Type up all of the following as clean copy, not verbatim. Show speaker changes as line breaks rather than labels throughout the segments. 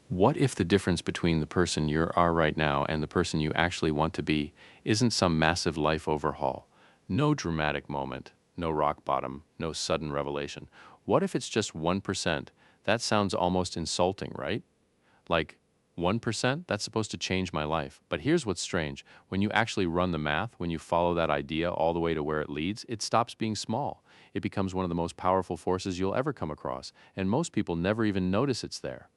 What if the difference between the person you are right now and the person you actually want to be isn't some massive life overhaul? No dramatic moment, no rock bottom, no sudden revelation. What if it's just 1%? That sounds almost insulting, right? Like 1%? That's supposed to change my life. But here's what's strange. When you actually run the math, when you follow that idea all the way to where it leads, it stops being small. It becomes one of the most powerful forces you'll ever come across, and most people never even notice it's there.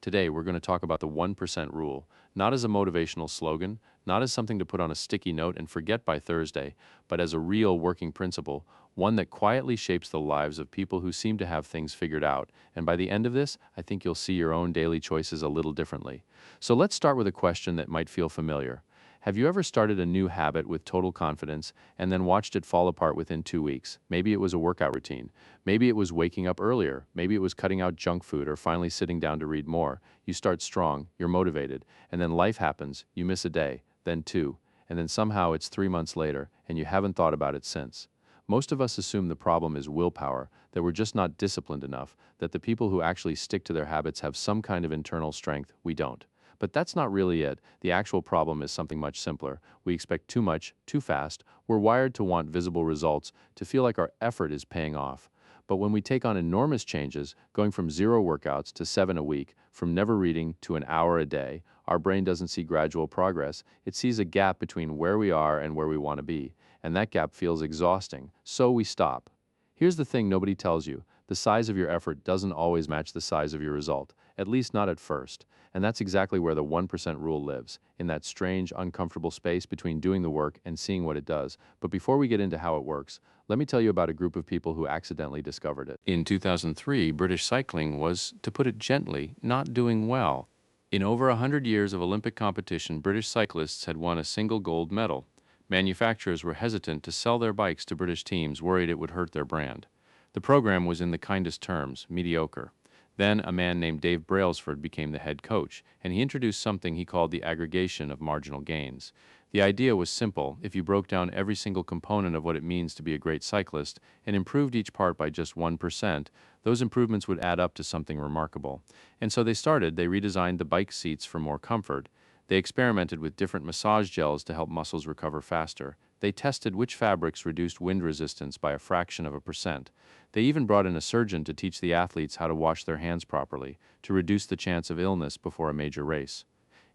Today, we're going to talk about the 1% rule, not as a motivational slogan, not as something to put on a sticky note and forget by Thursday, but as a real working principle, one that quietly shapes the lives of people who seem to have things figured out. And by the end of this, I think you'll see your own daily choices a little differently. So let's start with a question that might feel familiar. Have you ever started a new habit with total confidence and then watched it fall apart within 2 weeks? Maybe it was a workout routine. Maybe it was waking up earlier. Maybe it was cutting out junk food or finally sitting down to read more. You start strong, you're motivated, and then life happens. You miss a day, then two, and then somehow it's 3 months later and you haven't thought about it since. Most of us assume the problem is willpower, that we're just not disciplined enough, that the people who actually stick to their habits have some kind of internal strength. We don't. But that's not really it. The actual problem is something much simpler. We expect too much, too fast. We're wired to want visible results, to feel like our effort is paying off. But when we take on enormous changes, going from 0 workouts to 7 a week, from never reading to an hour a day, our brain doesn't see gradual progress. It sees a gap between where we are and where we want to be. And that gap feels exhausting. So we stop. Here's the thing nobody tells you. The size of your effort doesn't always match the size of your result, at least not at first. And that's exactly where the 1% rule lives, in that strange, uncomfortable space between doing the work and seeing what it does. But before we get into how it works, let me tell you about a group of people who accidentally discovered it. In 2003, British cycling was, to put it gently, not doing well. In over 100 years of Olympic competition, British cyclists had won a single gold medal. Manufacturers were hesitant to sell their bikes to British teams, worried it would hurt their brand. The program was in the kindest terms, mediocre. Then a man named Dave Brailsford became the head coach, and he introduced something he called the aggregation of marginal gains. The idea was simple. If you broke down every single component of what it means to be a great cyclist and improved each part by just 1%, those improvements would add up to something remarkable. And so they redesigned the bike seats for more comfort. They experimented with different massage gels to help muscles recover faster. They tested which fabrics reduced wind resistance by a fraction of a percent. They even brought in a surgeon to teach the athletes how to wash their hands properly, to reduce the chance of illness before a major race.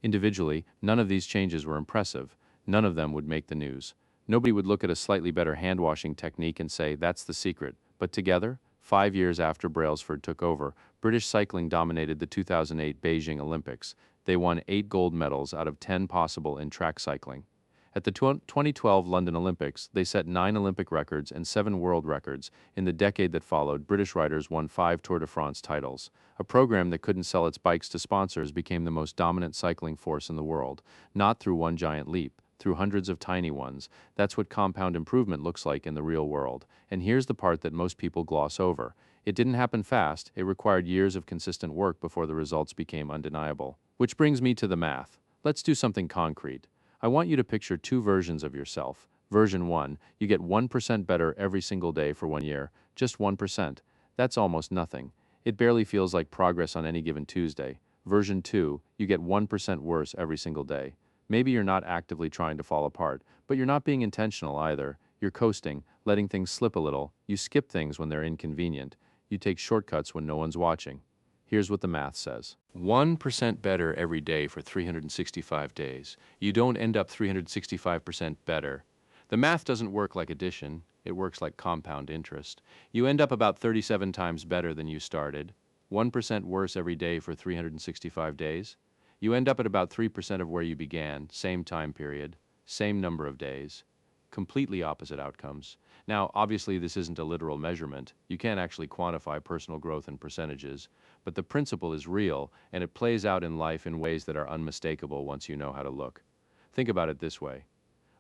Individually, none of these changes were impressive. None of them would make the news. Nobody would look at a slightly better hand-washing technique and say, that's the secret. But together, 5 years after Brailsford took over, British cycling dominated the 2008 Beijing Olympics. They won 8 gold medals out of 10 possible in track cycling. At the 2012 London Olympics, they set 9 Olympic records and 7 world records. In the decade that followed, British riders won 5 Tour de France titles. A program that couldn't sell its bikes to sponsors became the most dominant cycling force in the world, not through one giant leap, through hundreds of tiny ones. That's what compound improvement looks like in the real world. And here's the part that most people gloss over. It didn't happen fast. It required years of consistent work before the results became undeniable. Which brings me to the math. Let's do something concrete. I want you to picture 2 versions of yourself. Version 1, you get 1% better every single day for 1 year, just 1%. That's almost nothing. It barely feels like progress on any given Tuesday. Version 2, you get 1% worse every single day. Maybe you're not actively trying to fall apart, but you're not being intentional either. You're coasting, letting things slip a little. You skip things when they're inconvenient. You take shortcuts when no one's watching. Here's what the math says. 1% better every day for 365 days. You don't end up 365% better. The math doesn't work like addition. It works like compound interest. You end up about 37 times better than you started. 1% worse every day for 365 days. You end up at about 3% of where you began, same time period, same number of days. Completely opposite outcomes. Now, obviously, this isn't a literal measurement. You can't actually quantify personal growth in percentages, but the principle is real, and it plays out in life in ways that are unmistakable once you know how to look. Think about it this way.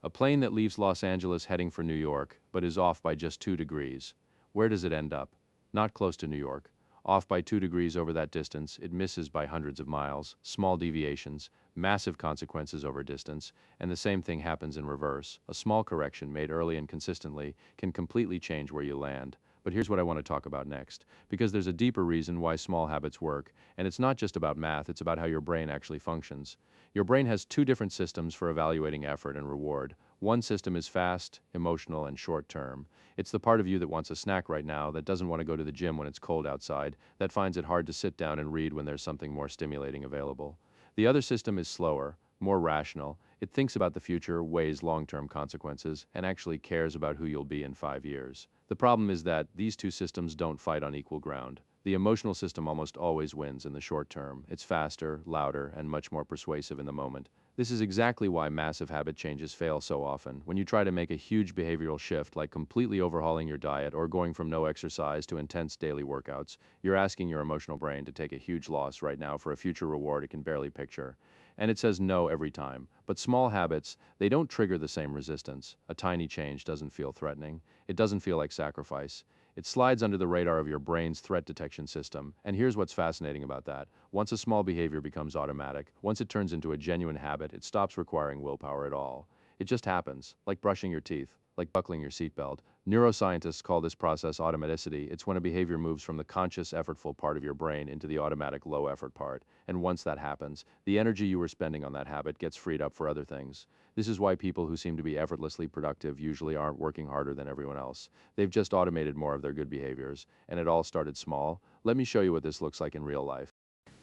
A plane that leaves Los Angeles heading for New York, but is off by just 2 degrees. Where does it end up? Not close to New York. Off by 2 degrees over that distance, it misses by hundreds of miles, small deviations, massive consequences over distance, and the same thing happens in reverse. A small correction made early and consistently can completely change where you land. But here's what I want to talk about next, because there's a deeper reason why small habits work, and it's not just about math, it's about how your brain actually functions. Your brain has two different systems for evaluating effort and reward. One system is fast, emotional, and short-term. It's the part of you that wants a snack right now, that doesn't want to go to the gym when it's cold outside, that finds it hard to sit down and read when there's something more stimulating available. The other system is slower, more rational. It thinks about the future, weighs long-term consequences, and actually cares about who you'll be in 5 years. The problem is that these two systems don't fight on equal ground. The emotional system almost always wins in the short term. It's faster, louder, and much more persuasive in the moment. This is exactly why massive habit changes fail so often. When you try to make a huge behavioral shift, like completely overhauling your diet or going from no exercise to intense daily workouts, you're asking your emotional brain to take a huge loss right now for a future reward it can barely picture. And it says no every time. But small habits, they don't trigger the same resistance. A tiny change doesn't feel threatening. It doesn't feel like sacrifice. It slides under the radar of your brain's threat detection system. And here's what's fascinating about that. Once a small behavior becomes automatic, once it turns into a genuine habit, it stops requiring willpower at all. It just happens, like brushing your teeth, like buckling your seatbelt. Neuroscientists call this process automaticity. It's when a behavior moves from the conscious, effortful part of your brain into the automatic, low-effort part. And once that happens, the energy you were spending on that habit gets freed up for other things. This is why people who seem to be effortlessly productive usually aren't working harder than everyone else. They've just automated more of their good behaviors, and it all started small. Let me show you what this looks like in real life.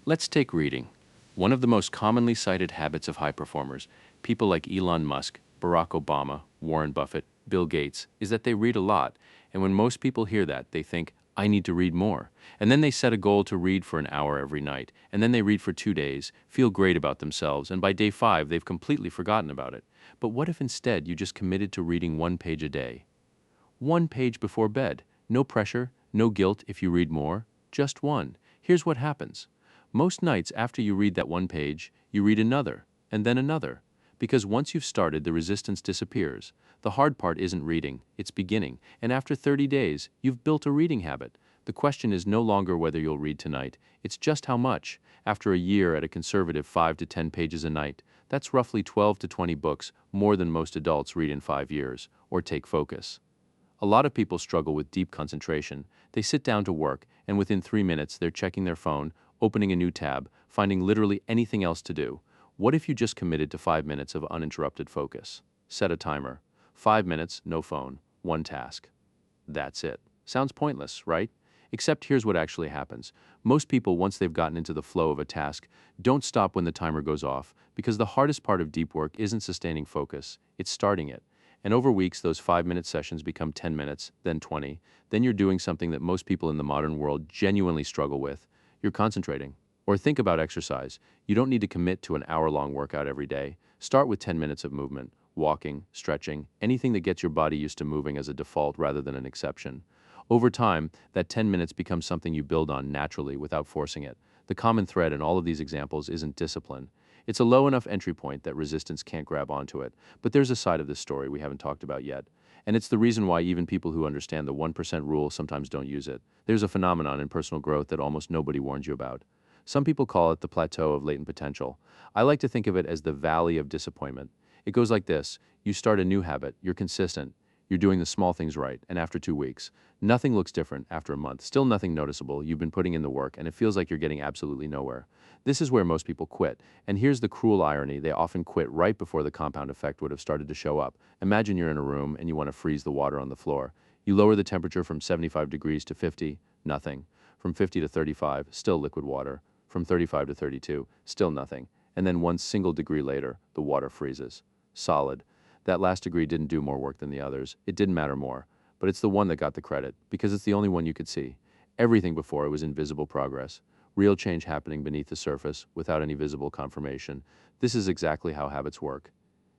Let's take reading. One of the most commonly cited habits of high performers, people like Elon Musk, Barack Obama, Warren Buffett, Bill Gates, is that they read a lot. And when most people hear that, they think, I need to read more. And then they set a goal to read for an hour every night. And then they read for 2 days, feel great about themselves, and by day 5, they've completely forgotten about it. But what if instead you just committed to reading 1 page a day? 1 page before bed. No pressure, no guilt if you read more, just one. Here's what happens. Most nights after you read that 1 page, you read another, and then another. Because once you've started, the resistance disappears. The hard part isn't reading, it's beginning. And after 30 days, you've built a reading habit. The question is no longer whether you'll read tonight, it's just how much. After a year at a conservative 5 to 10 pages a night, that's roughly 12 to 20 books, more than most adults read in 5 years, or take focus. A lot of people struggle with deep concentration. They sit down to work, and within 3 minutes, they're checking their phone, opening a new tab, finding literally anything else to do. What if you just committed to 5 minutes of uninterrupted focus? Set a timer. 5 minutes, no phone, one task. That's it. Sounds pointless, right? Except here's what actually happens. Most people, once they've gotten into the flow of a task, don't stop when the timer goes off, because the hardest part of deep work isn't sustaining focus, it's starting it. And over weeks, those 5-minute sessions become 10 minutes, then 20. Then you're doing something that most people in the modern world genuinely struggle with. You're concentrating. Or think about exercise. You don't need to commit to an hour-long workout every day. Start with 10 minutes of movement, walking, stretching, anything that gets your body used to moving as a default rather than an exception. Over time, that 10 minutes becomes something you build on naturally without forcing it. The common thread in all of these examples isn't discipline. It's a low enough entry point that resistance can't grab onto it. But there's a side of this story we haven't talked about yet. And it's the reason why even people who understand the 1% rule sometimes don't use it. There's a phenomenon in personal growth that almost nobody warns you about. Some people call it the plateau of latent potential. I like to think of it as the valley of disappointment. It goes like this. You start a new habit, you're consistent, you're doing the small things right, and after 2 weeks, nothing looks different. After a month, still nothing noticeable, you've been putting in the work, and it feels like you're getting absolutely nowhere. This is where most people quit, and here's the cruel irony, they often quit right before the compound effect would have started to show up. Imagine you're in a room and you want to freeze the water on the floor. You lower the temperature from 75 degrees to 50, nothing. From 50 to 35, still liquid water. From 35 to 32, still nothing. And then 1 single degree later, the water freezes. Solid. That last degree didn't do more work than the others. It didn't matter more. But it's the one that got the credit, because it's the only one you could see. Everything before it was invisible progress. Real change happening beneath the surface, without any visible confirmation. This is exactly how habits work.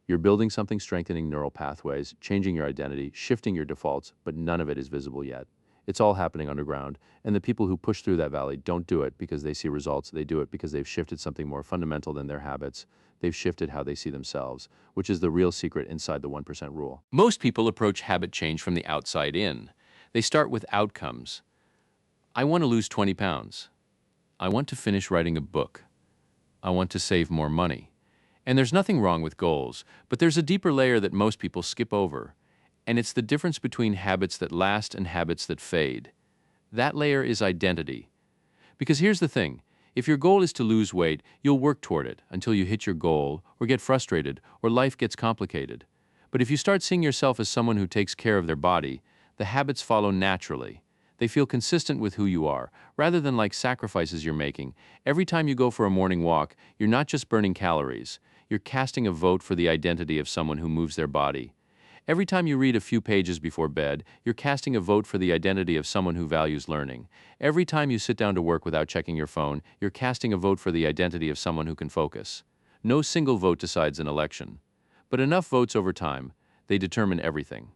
You're building something, strengthening neural pathways, changing your identity, shifting your defaults, but none of it is visible yet. It's all happening underground, and the people who push through that valley don't do it because they see results. They do it because they've shifted something more fundamental than their habits. They've shifted how they see themselves, which is the real secret inside the 1% rule. Most people approach habit change from the outside in. They start with outcomes. I want to lose 20 pounds. I want to finish writing a book. I want to save more money. And there's nothing wrong with goals, but there's a deeper layer that most people skip over. And it's the difference between habits that last and habits that fade. That layer is identity. Because here's the thing, if your goal is to lose weight, you'll work toward it until you hit your goal, or get frustrated, or life gets complicated. But if you start seeing yourself as someone who takes care of their body, the habits follow naturally. They feel consistent with who you are, rather than like sacrifices you're making. Every time you go for a morning walk, you're not just burning calories, you're casting a vote for the identity of someone who moves their body. Every time you read a few pages before bed, you're casting a vote for the identity of someone who values learning. Every time you sit down to work without checking your phone, you're casting a vote for the identity of someone who can focus. No single vote decides an election. But enough votes over time, they determine everything.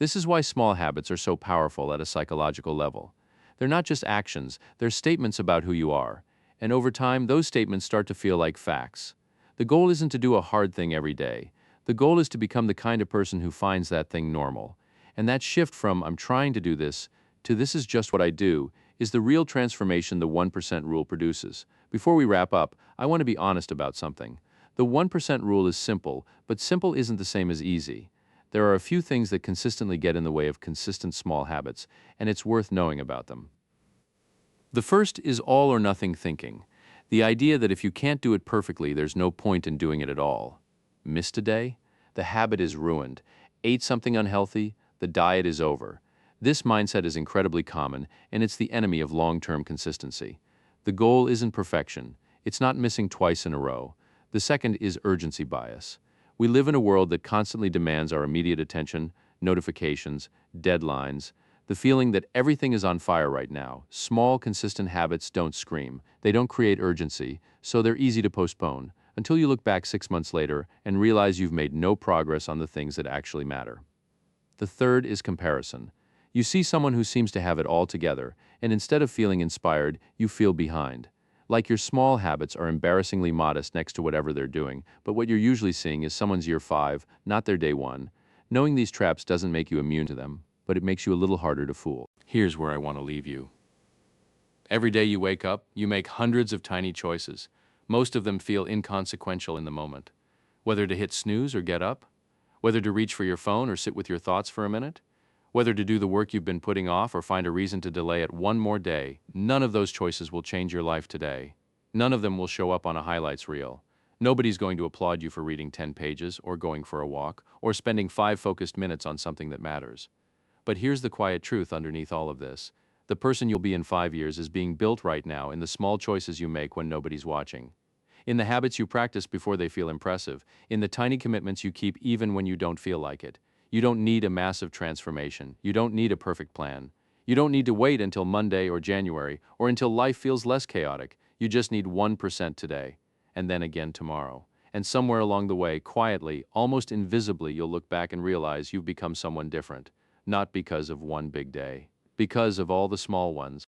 This is why small habits are so powerful at a psychological level. They're not just actions, they're statements about who you are. And over time, those statements start to feel like facts. The goal isn't to do a hard thing every day. The goal is to become the kind of person who finds that thing normal. And that shift from "I'm trying to do this" to "this is just what I do" is the real transformation the 1% rule produces. Before we wrap up, I want to be honest about something. The 1% rule is simple, but simple isn't the same as easy. There are a few things that consistently get in the way of consistent small habits, and it's worth knowing about them. The first is all or nothing thinking. The idea that if you can't do it perfectly, there's no point in doing it at all. Missed a day? The habit is ruined. Ate something unhealthy? The diet is over. This mindset is incredibly common, and it's the enemy of long-term consistency. The goal isn't perfection. It's not missing twice in a row. The second is urgency bias. We live in a world that constantly demands our immediate attention, notifications, deadlines, the feeling that everything is on fire right now. Small, consistent habits don't scream. They don't create urgency, so they're easy to postpone, until you look back 6 months later and realize you've made no progress on the things that actually matter. The third is comparison. You see someone who seems to have it all together, and instead of feeling inspired, you feel behind. Like your small habits are embarrassingly modest next to whatever they're doing, but what you're usually seeing is someone's year 5, not their day 1. Knowing these traps doesn't make you immune to them, but it makes you a little harder to fool. Here's where I want to leave you. Every day you wake up, you make hundreds of tiny choices. Most of them feel inconsequential in the moment. Whether to hit snooze or get up, whether to reach for your phone or sit with your thoughts for a minute, whether to do the work you've been putting off or find a reason to delay it one more day, none of those choices will change your life today. None of them will show up on a highlights reel. Nobody's going to applaud you for reading 10 pages or going for a walk or spending 5 focused minutes on something that matters. But here's the quiet truth underneath all of this. The person you'll be in 5 years is being built right now in the small choices you make when nobody's watching. In the habits you practice before they feel impressive, in the tiny commitments you keep even when you don't feel like it. You don't need a massive transformation. You don't need a perfect plan. You don't need to wait until Monday or January or until life feels less chaotic. You just need 1% today, and then again tomorrow. And somewhere along the way, quietly, almost invisibly, you'll look back and realize you've become someone different. Not because of one big day, because of all the small ones.